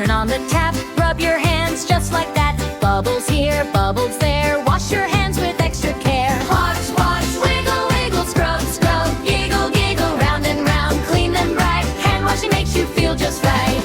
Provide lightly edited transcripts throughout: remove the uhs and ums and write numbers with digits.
turn on the tap, rub your hands just like that. Bubbles here, bubbles there, wash your hands with extra care. Wash, wash, wiggle, wiggle, scrub, scrub, giggle, giggle, round and round, clean them right. Hand washing makes you feel just right.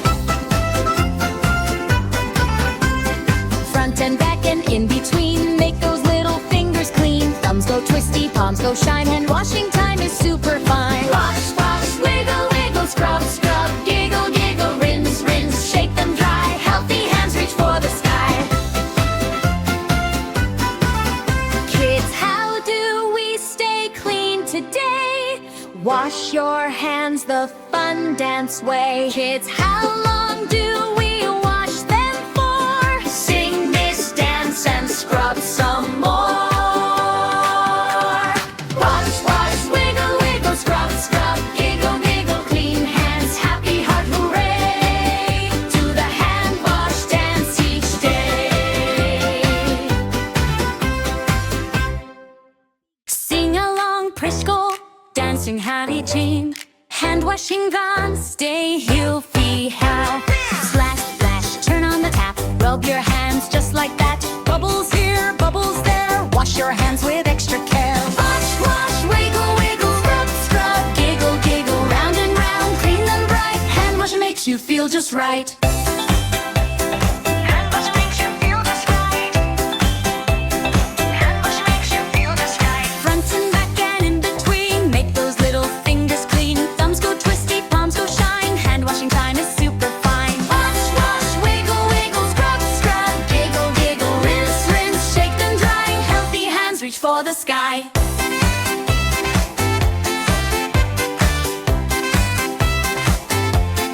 Front and back and in between, make those little fingers clean. Thumbs go twisty, palms go shine, hand washing time is super fine. Wash, wash, wiggle, wiggle, scrub, scrub, giggle, giggle, rinse, rinse, shake them dry. Healthy hands reach for the sky. Kids, how do we stay clean today? Wash your hands the fun dance way. Kids, how long do we wash them for? Sing this dance and scrub some more. Wash, wash, wiggle, wiggle, scrub, scrub, giggle, giggle, clean hands, happy heart, hooray! Do the hand wash dance each day. Sing along, Preschool, dancing Hygiene. Hand washing gone, stay healthy, health. Splash, splash, turn on the tap, rub your hands just like that. Bubbles here, bubbles there, wash your hands with extra care. Wash, wash, wiggle, wiggle, scrub, scrub, giggle, giggle, round and round, clean them bright. Hand washing makes you feel just right. Hand washing makes you feel just right. Hand washing makes you feel just right. Front and back and in between, make those little fingers clean. Thumbs go twisty, palms go shine, hand washing time is super fine. Wash, wash, wiggle, wiggle, scrub, scrub, giggle, giggle, rinse, rinse, shake them dry. Healthy hands reach for the sky.